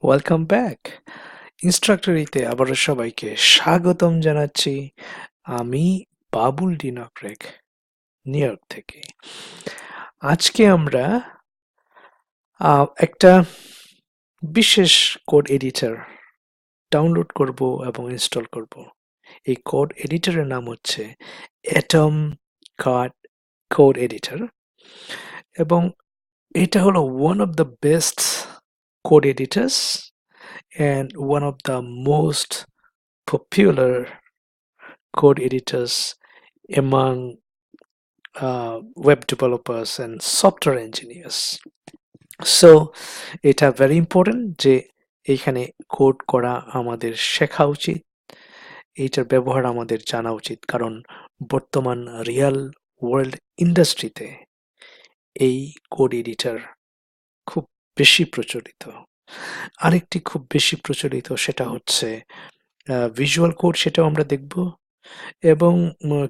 Welcome back ইনস্ট্রাক্টরিতে আবারও সবাইকে স্বাগতম জানাচ্ছি। আমি বাবুল ডিনাক্রেক নিউ ইয়র্ক থেকে। আজকে আমরা একটা বিশেষ কোড এডিটর ডাউনলোড করব এবং ইনস্টল করব। এই কোড এডিটরের নাম হচ্ছে অ্যাটম কার্ড কোড এডিটর, এবং এটা হলো one of the best code editors and one of the most popular code editors among web developers and software engineers. So এটা very important যে এইখানে কোড করা আমাদের শেখা উচিত, এইটার ব্যবহার আমাদের জানা উচিত, কারণ বর্তমান রিয়েল ওয়ার্ল্ড ইন্ডাস্ট্রিতে এই কোড এডিটর খুব বেশি প্রচলিত। আরেকটি খুব বেশি প্রচলিত সেটা হচ্ছে ভিজুয়াল কোড, সেটাও আমরা দেখব, এবং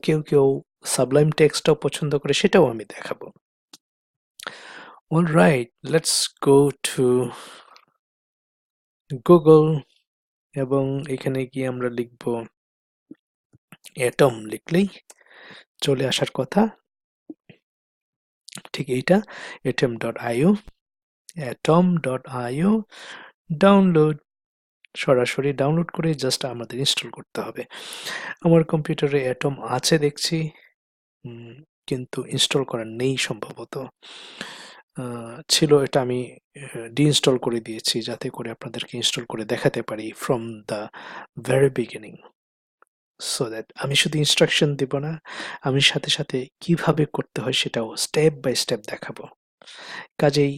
কেউ কেউ সাবলাইম টেক্সটটাও পছন্দ করে, সেটাও আমি দেখাবো। Alright, let's go to Google, এবং এখানে গিয়ে আমরা লিখব অ্যাটম, লিখলেই চলে আসার কথা ঠিক এইটা, atom.io, atom.io ডাউনলোড। সরাসরি ডাউনলোড করে জাস্ট আমাদের ইনস্টল করতে হবে। আমার কম্পিউটারে অ্যাটম আছে দেখছি, কিন্তু ইনস্টল করা নেই সম্ভবত। ছিল, এটা আমি ডিইনস্টল করে দিয়েছি যাতে করে আপনাদেরকে ইনস্টল করে দেখাতে পারি from the very beginning, so that আমি শুধু ইনস্ট্রাকশন দিব না, আমি সাথে সাথে কিভাবে করতে হয় সেটাও স্টেপ বাই স্টেপ দেখাবো। কাজেই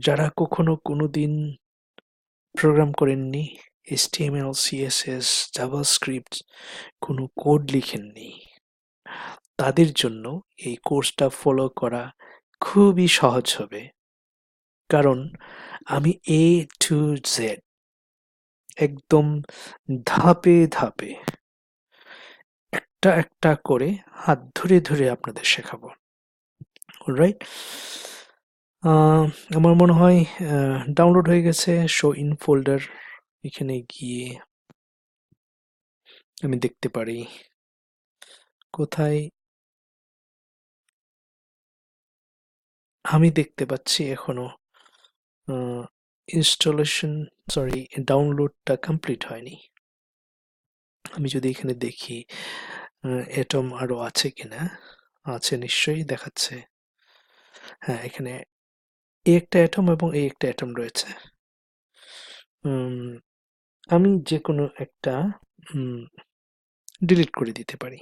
যারা কখনো কোনোদিন প্রোগ্রাম করেননি, HTML, CSS, জাভাস্ক্রিপ্ট কোনো কোড লিখেননি, তাদের জন্য এই কোর্সটা ফলো করা খুবই সহজ হবে, কারণ আমি A to Z একদম ধাপে ধাপে একটা একটা করে হাত ধরে ধরে আপনাদের শেখাবো। অলরাইট, আমার মনে হয় ডাউনলোড হয়ে গেছে। শো ইন ফোল্ডার, এখানে গিয়ে আমি দেখতে পারি কোথায়। আমি দেখতে পাচ্ছি এখনো ইনস্টলেশন, সরি, ডাউনলোডটা কমপ্লিট হয়নি। আমি যদি এখানে দেখি অ্যাটম আরো আছে কিনা, আছে নিশ্চয়ই, দেখাচ্ছে। হ্যাঁ, এখানে এই একটা অ্যাটম এবং এই একটা অ্যাটম রয়েছে। আমি যে কোনো একটা ডিলিট করে দিতে পারি।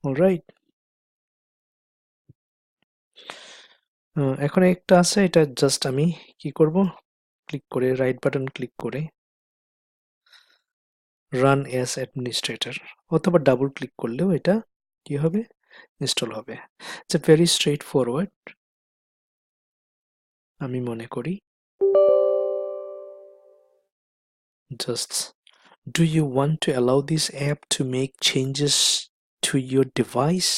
অলরাইট, এখন একটা আছে, এটা জাস্ট আমি কি করব, ক্লিক করে রাইট বাটন ক্লিক করে রান অ্যাজ অ্যাডমিনিস্ট্রেটর, অথবা ডাবল ক্লিক করলেও এটা কি হবে, ইনস্টল হবে। It's a very straight forward, আমি মনে করি। Just, do you want to allow this app to make changes to your device?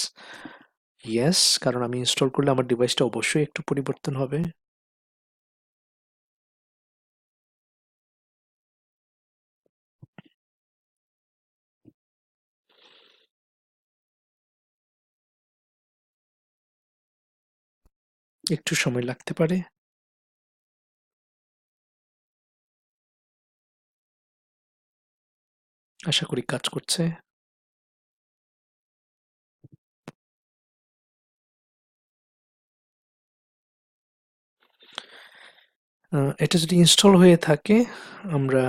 Yes, কারণ আমি ইনস্টল করলে আমার ডিভাইসটা অবশ্যই একটু পরিবর্তন হবে। একটু সময় লাগতে পারে। আশা করি কাজ করছে। এটা যদি ইনস্টল হয়ে থাকে, আমরা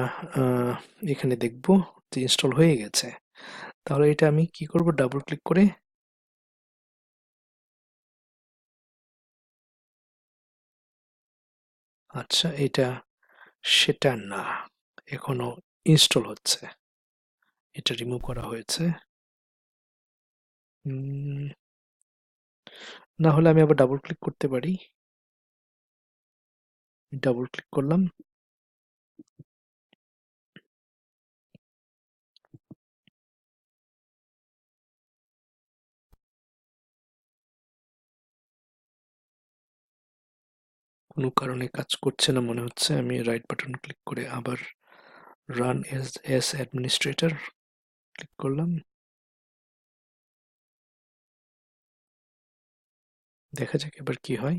এখানে দেখব যে ইনস্টল হয়ে গেছে। তাহলে এটা আমি কি করব, ডাবল ক্লিক করে, আচ্ছা এটা সেটা না, এখনো ইনস্টল হচ্ছে, এটা রিমুভ করা হয়েছে। না হলে আমি আবার ডাবল ক্লিক করতে পারি। ডাবল ক্লিক করলাম, কোনো কারণে কাজ করছে না মনে হচ্ছে। আমি রাইট বাটন ক্লিক করে আবার রান এস অ্যাডমিনিস্ট্রেটর ক্লিক করলাম। দেখা যাক এবার কি হয়।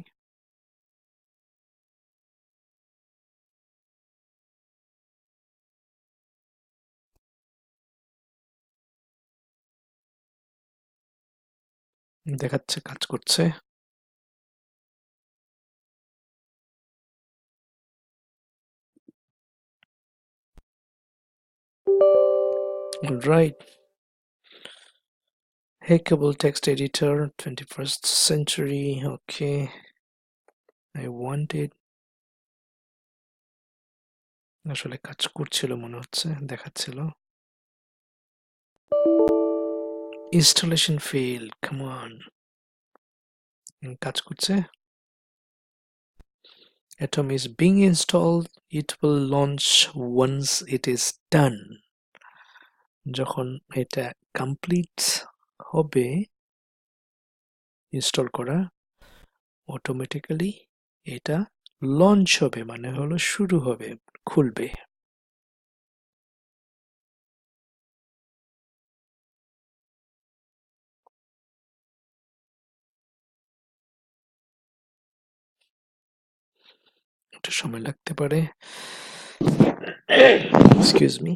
দেখাচ্ছে কাজ করছে। Right. Hackable text editor, 21st century. Okay. I want it. আসলে কাজ করছিল মনে হচ্ছে, দেখাচ্ছিল। Installation failed. Come on. কাজ করছে। Atom is being installed. It will launch once it is done. যখন এটা কমপ্লিট হবে ইনস্টল করা, অটোমেটিক্যালি এটা লঞ্চ হবে, মানে হলো শুরু হবে, খুলবে। একটু সময় লাগতে পারে। Excuse me.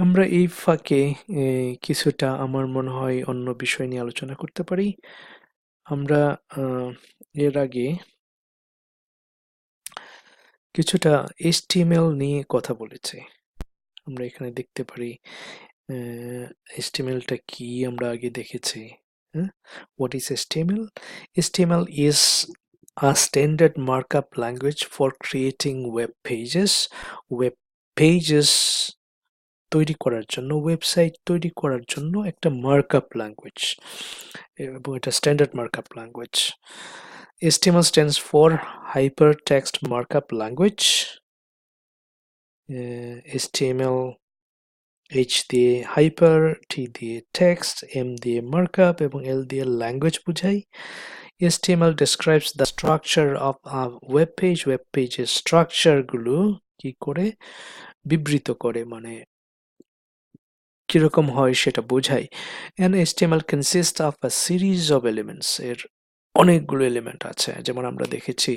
আমরা এই ফাঁকে কিছুটা আমার মনে হয় অন্য বিষয় নিয়ে আলোচনা করতে পারি। আমরা এর আগে কিছুটা HTML নিয়ে কথা বলেছি। আমরা এখানে দেখতে পারি HTML-টা কি আমরা আগে দেখেছি। হ্যাঁ? What is HTML? HTML is a standard markup language for creating web pages. Web pages তৈরি করার জন্য, ওয়েবসাইট তৈরি করার জন্য একটা মার্কআপ ল্যাঙ্গুয়েজ, এবং এটা standard markup language. HTML stands for Hypertext Markup Language. HTML H দিয়ে হাইপার, T দিয়ে টেক্সট, M দিয়ে মার্কআপ এবং L দিয়ে ল্যাঙ্গুয়েজ বোঝায়। HTML describes the structure of a web page. Web পেজের স্ট্রাকচার গুলো কি করে বিবৃত করে, মানে কিরকম হয় সেটা বোঝায়। An HTML consists of a series of elements. এর অনেকগুলো এলিমেন্ট আছে, যেমন আমরা দেখেছি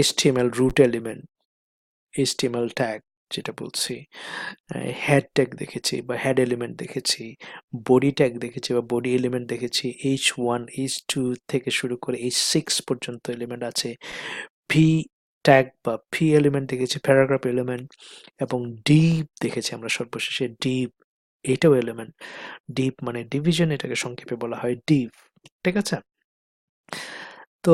HTML root element, HTML tag যেটা বলছি, হেড ট্যাগ দেখেছি বা হেড এলিমেন্ট দেখেছি, বডি ট্যাগ দেখেছি বা বডি এলিমেন্ট দেখেছি, H1 H2 থেকে শুরু করে H6 পর্যন্ত এলিমেন্ট আছে। ভি ট্যাগ বা ভি এলিমেন্ট দেখেছি, প্যারাগ্রাফ এলিমেন্ট, এবং ডিপ দেখেছি আমরা সর্বশেষে ডিপ, এটাও এলিমেন্ট। ডিপ মানে ডিভিশন, এটাকে সংক্ষেপে বলা হয় ডিপ। ঠিক আছে? তো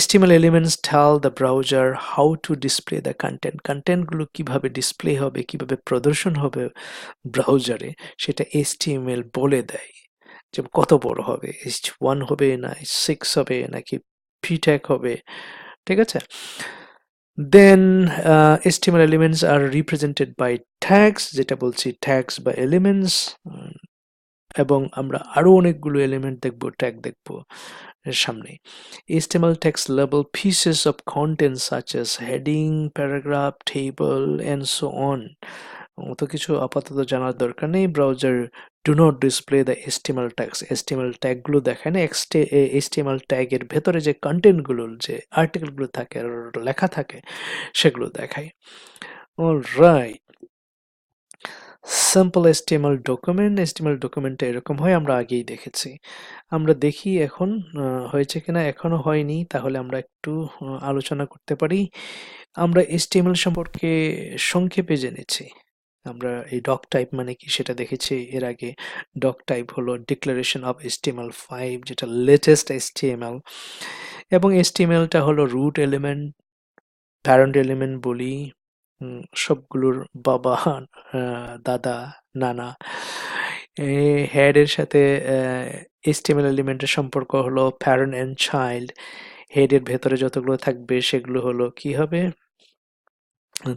HTML elements tell the browser how to display the content. কন্টেন্টগুলো কিভাবে ডিসপ্লে হবে, কিভাবে প্রদর্শন হবে ব্রাউজারে, সেটা HTML বলে দেয়। যে কত বড় হবে, H1 হবে না H6 হবে নাকি ভি ট্যাগ হবে। ঠিক আছে? দেন HTML elements are represented by tags, যেটা বলছি tags বা elements, এবং আমরা আরো অনেকগুলো এলিমেন্ট দেখব, ট্যাগ দেখব এর সামনে। HTML text label pieces of content such as heading, paragraph, table and so on. অত কিছু আপাতত জানার দরকার নেই। Browser do not display the HTML tags. HTML ট্যাগগুলো দেখায় না, HTML ট্যাগের ভেতরে যে কন্টেন্টগুলো, যে আর্টিকেলগুলো থাকে আর লেখা থাকে, সেগুলো দেখায়। Alright. Simple HTML document, HTML ডকুমেন্টটা এরকম হয়, আমরা আগেই দেখেছি। আমরা দেখি এখন হয়েছে কিনা, এখনো হয়নি, তাহলে আমরা একটু আলোচনা করতে পারি। আমরা HTML সম্পর্কে সংক্ষেপে জেনেছি, আমরা এই ডক টাইপ মানে কি সেটা দেখেছি এর আগে। ডক টাইপ হলো ডিক্লারেশন অফ HTML5, যেটা লেটেস্ট HTML, এবং HTML-টা হলো রুট এলিমেন্ট, প্যারেন্ট এলিমেন্ট বলি, সবগুলোর বাবা, দাদা, নানা। হেড এর সাথে HTML এলিমেন্টের সম্পর্ক হলো প্যারেন্ট এন্ড চাইল্ড। হেড এর ভেতরে যতগুলো থাকবে সেগুলো হলো কি হবে,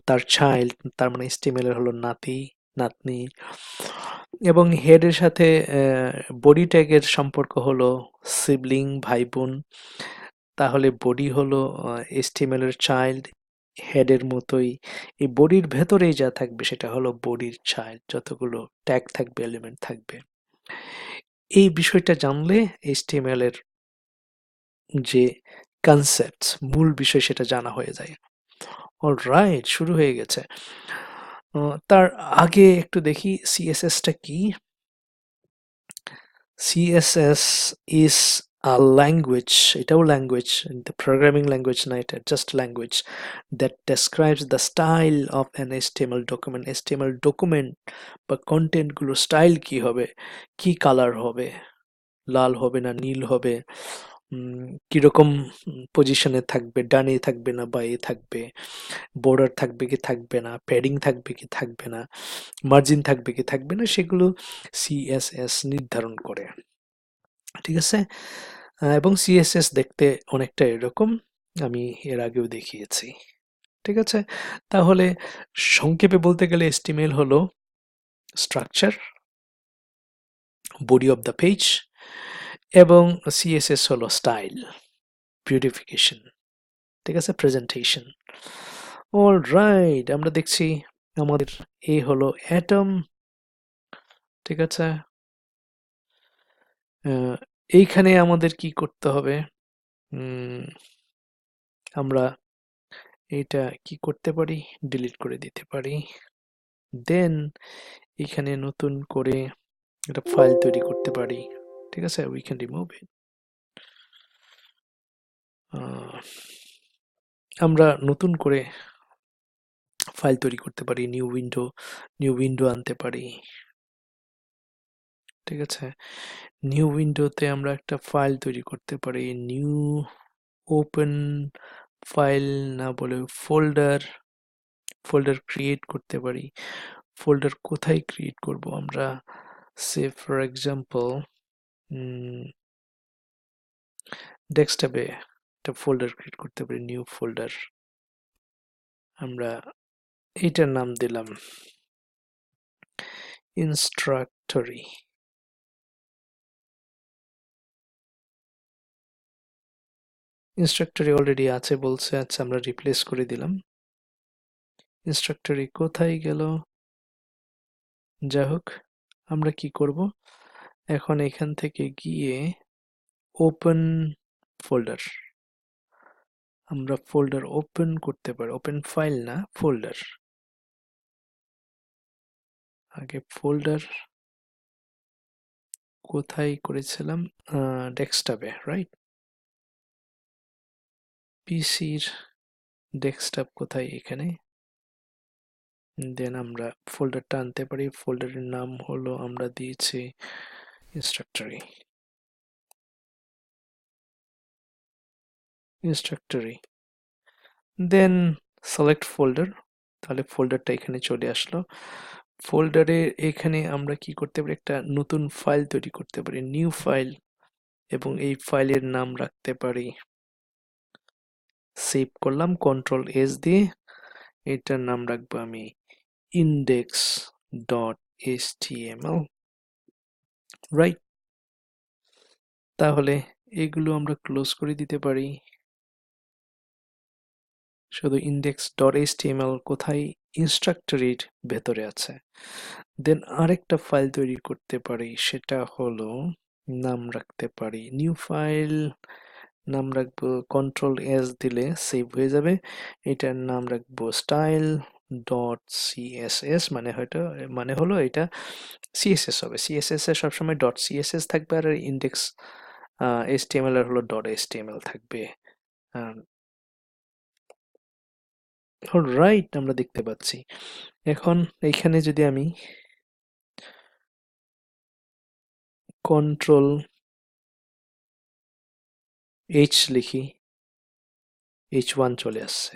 তার চাইল্ড, তার মানে HTML এর হলো নাতি, নাতনি। এবং হেড এর সাথে বডি ট্যাগের সম্পর্ক হলো সিবলিং, ভাই বোন। তাহলে বডি হলো HTML এর চাইল্ড, হেডের মতোই। এই বডির ভেতরেই যা থাকবে সেটা হলো বডির চাইল্ড, যতগুলো ট্যাগ থাকবে, এলিমেন্ট থাকবে। এই বিষয়টা জানলে HTML এর যে কনসেপ্ট, মূল বিষয়, সেটা জানা হয়ে যায়। অলরাইট, শুরু হয়ে গেছে। তার আগে একটু দেখি সিএসএসটা কি। CSS is a language, এটাও ল্যাঙ্গুয়েজ, the programming language না, এটা just language that describes the style of an HTML document. HTML document বা কন্টেন্ট গুলো স্টাইল কি হবে, কি কালার হবে, লাল হবে না নীল হবে, কিরকম পজিশনে থাকবে, ডানে থাকবে না বাঁয়ে থাকবে, বর্ডার থাকবে কি থাকবে না, প্যাডিং থাকবে কি থাকবে না, মার্জিন থাকবে কি থাকবে না, সেগুলো সিএসএস নির্ধারণ করে। ঠিক আছে। এবং সিএসএস দেখতে অনেকটা এরকম, আমি এর আগেও দেখিয়েছি। ঠিক আছে। তাহলে সংক্ষেপে বলতে গেলে HTML হলো structure, body of the page, এবং সিএসএস হলো স্টাইল, বিউটিফিকেশন। ঠিক আছে, প্রেজেন্টেশন। অলরাইট, আমরা দেখছি আমাদের এ হলো অ্যাটম। ঠিক আছে। এইখানে আমাদের কি করতে হবে, আমরা এটা কি করতে পারি, ডিলিট করে দিতে পারি। দেন এখানে নতুন করে একটা ফাইল তৈরি করতে পারি। ঠিক আছে, উই ক্যান রিমুভ ইট। আমরা নতুন করে ফাইল তৈরি করতে পারি, নিউ উইন্ডো আনতে পারি। ঠিক আছে, নিউ উইন্ডোতে আমরা একটা ফাইল তৈরি করতে পারি, নিউ ওপেন ফাইল না বলে ফোল্ডার ক্রিয়েট করতে পারি। ফোল্ডার কোথায় ক্রিয়েট করব আমরা, সে ফর এক্সাম্পল ডেস্কটপে একটা ফোল্ডার ক্রিয়েট করতে পারি, নিউ ফোল্ডার। আমরা এইটার নাম দিলাম ইনস্ট্রাক্টরি। ইনস্ট্রাক্টরি অলরেডি আছে বলছে, আচ্ছা আমরা রিপ্লেস করে দিলাম। ইনস্ট্রাক্টরি কোথায় গেল, যাই হোক, আমরা কি করব এখন, এখান থেকে গিয়ে ওপেন ফোল্ডার, আমরা ফোল্ডার ওপেন করতে পারি, ওপেন ফাইল না, ফোল্ডার। আগে ফোল্ডার কোথায় করেছিলাম, ডেস্কটপে, রাইট। পিসির ডেস্কটপ কোথায়, এখানে। দেন আমরা ফোল্ডারটা আনতে পারি, ফোল্ডারের নাম হলো আমরা দিয়েছি ইনস্ট্রাক্টরি। দেন সিলেক্ট ফোল্ডার, তাহলে ফোল্ডারটা এখানে চলে আসলো। ফোল্ডারে এখানে আমরা কি করতে পারি, একটা নতুন ফাইল তৈরি করতে পারি, নিউ ফাইল, এবং এই ফাইলের নাম রাখতে পারি, সেভ করলাম কন্ট্রোল এস দিয়ে, এটার নাম রাখবো আমি ইন্ডেক্স ডট এচটিএমএল, রাইট। তাহলে এগুলো আমরা ক্লোজ করে দিতে পারি, শুধু ইন্ডেক্স ডট এইচটিএমএল কোথায়, ইনস্ট্রাক্টরির ভেতরে আছে। দেন আরেকটা ফাইল তৈরি করতে পারি, সেটা হলো নাম রাখতে পারি, নিউ ফাইল, নাম রাখবো কন্ট্রোল এস দিলে সেভ হয়ে যাবে। এটার নাম রাখবো স্টাইল ডট সিএসএস, মানে হলো এটা সিএসএস হবে, সিএসএস এর সবসময় ডট সিএসএস থাকবে, আর ইন্ডেক্স এইচটিএমএল এর হলো ডট এইচটিএমএল থাকবে। অলরাইট, আমরা দেখতে পাচ্ছি। এখন এইখানে যদি আমি কন্ট্রোল এইচ লিখি, H1 চলে আসছে।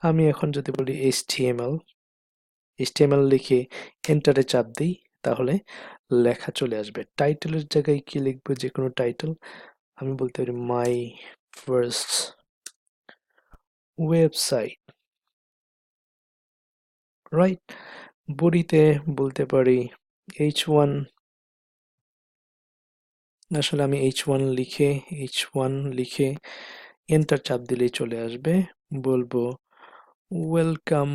আমি এখন যদি বলি HTML লিখে এন্টারে চাপ দিই, তাহলে লেখা চলে আসবে। টাইটেলের জায়গায় কি লিখবো? যে কোনো টাইটেল। আমি বলতে পারি মাই ফার্স্ট ওয়েবসাইট, রাইট। বডিতে বলতে পারি H1, আসলে আমি H1 লিখে এন্টার চাপ দিলেই চলে আসবে। বলবো welcome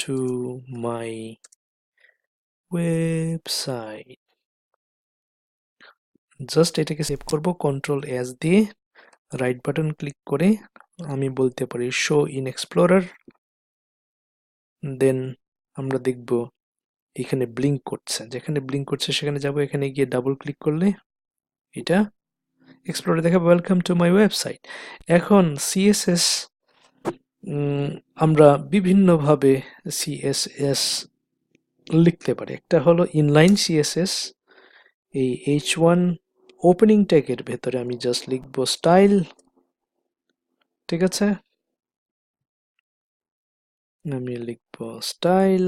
to my website. Just এটাকে সেভ করব কন্ট্রোল এস দিয়ে, রাইট বাটন ক্লিক করে আমি বলতে পারি শো ইন এক্সপ্লোরার। দেন আমরা দেখব এখানে ব্লিঙ্ক করছে, যেখানে ব্লিঙ্ক করছে সেখানে যাব। এখানে গিয়ে ডাবল ক্লিক করলে এটা এক্সপ্লোরে দেখাবে ওয়েলকাম টু মাই ওয়েবসাইট। এখন সিএসএস আমরা বিভিন্নভাবে সিএসএস লিখতে পারি। একটা হলো ইনলাইন সিএসএস। এই H1 ওপেনিং ট্যাগের ভেতরে আমি জাস্ট লিখব স্টাইল, ঠিক আছে। আমি লিখব স্টাইল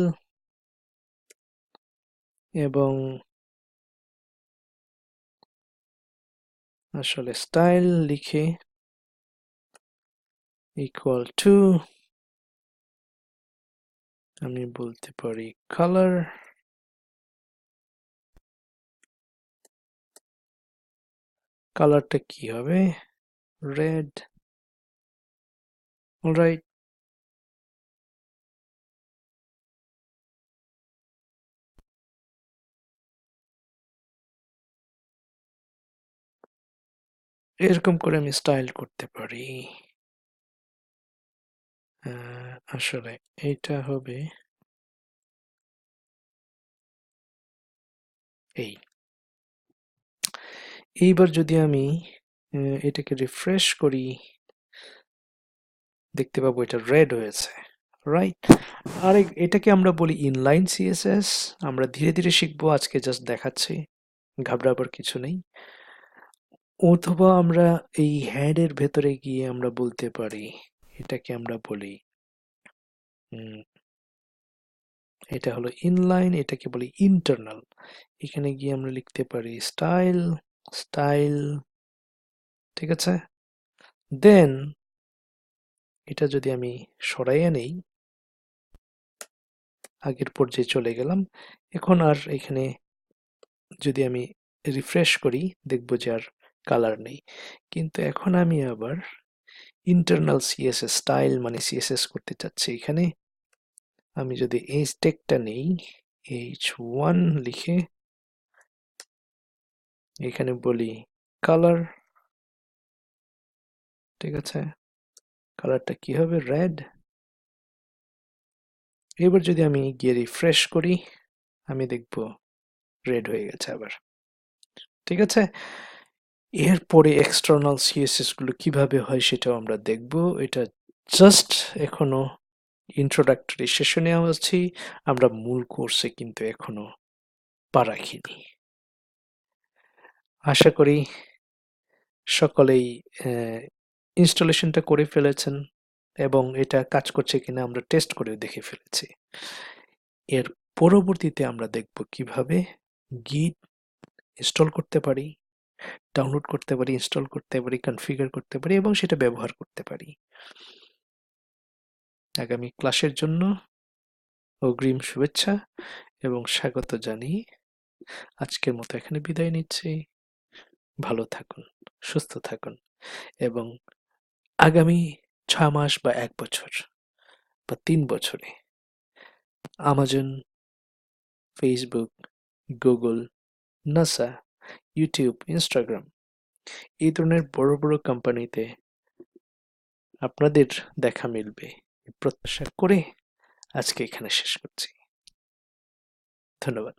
এবং আসলে স্টাইল লিখে ইকুয়াল টু আমি বলতে পারি কালার। কালারটা কি হবে? Red, alright. এরকম করে আমি স্টাইল করতে পারি। আসলে এটা হবে এই। এইবার যদি আমি এটাকে রিফ্রেশ করি, দেখতে পাবো এটা রেড হয়েছে, রাইট। আর এটাকে আমরা বলি ইনলাইন সিএসএস। আমরা ধীরে ধীরে শিখবো, আজকে জাস্ট দেখাচ্ছি, ঘাবড়াবার কিছু নেই। অথবা আমরা এই হ্যাডের ভেতরে গিয়ে আমরা বলতে পারি, এটাকে আমরা বলি এটা হলো ইনলাইন, এটাকে বলি ইন্টারনাল। এখানে গিয়ে আমরা লিখতে পারি স্টাইল, স্টাইল, ঠিক আছে। দেন এটা যদি আমি সরাইয়া নেই, আগের পর্যায়ে চলে গেলাম। এখন আর এখানে যদি আমি রিফ্রেশ করি, দেখবো যে আর কালার নেই। কিন্তু এখন আমি আবার ইন্টারনাল সিএসএস, স্টাইল মানে সিএসএস করতে চাচ্ছি। এখানে আমি যদি এই টেক্সটটা নেই, H1 লিখে এখানে বলি কালার, ঠিক আছে। কালারটা কি হবে? রেড। এবার যদি আমি গিয়ে রিফ্রেশ করি, আমি দেখব রেড হয়ে গেছে আবার, ঠিক আছে। এরপরে এক্সটার্নাল সিএসএস গুলো কিভাবে হয় সেটাও আমরা দেখব। এটা জাস্ট এখনো ইন্ট্রোডাক্টরি সেশনে আছি, আমরা মূল কোর্সে কিন্তু এখনো পা রাখিনি। আশা করি সকলেই ইনস্টলেশনটা করে ফেলেছেন এবং এটা কাজ করছে কিনা আমরা টেস্ট করে দেখে ফেলেছি। এর পরবর্তীতে আমরা দেখব কিভাবে গিট ইনস্টল করতে পারি, ডাউনলোড করতে পারি, ইনস্টল করতে পারি, কনফিগার করতে পারি এবং সেটা ব্যবহার করতে পারি। আগামী ক্লাসের জন্য অগ্রিম শুভেচ্ছা এবং স্বাগত জানিয়ে আজকের মতো এখানে বিদায় নিচ্ছি। ভালো থাকুন, সুস্থ থাকুন এবং আগামী 6 মাস বা 1 বছর বা 3 বছরে Amazon, Facebook, Google, NASA, YouTube, Instagram এই ধরনের বড় বড় কোম্পানিতে আপনাদের দেখা মিলবে প্রত্যাশা করে আজকে এখানে শেষ করছি। ধন্যবাদ।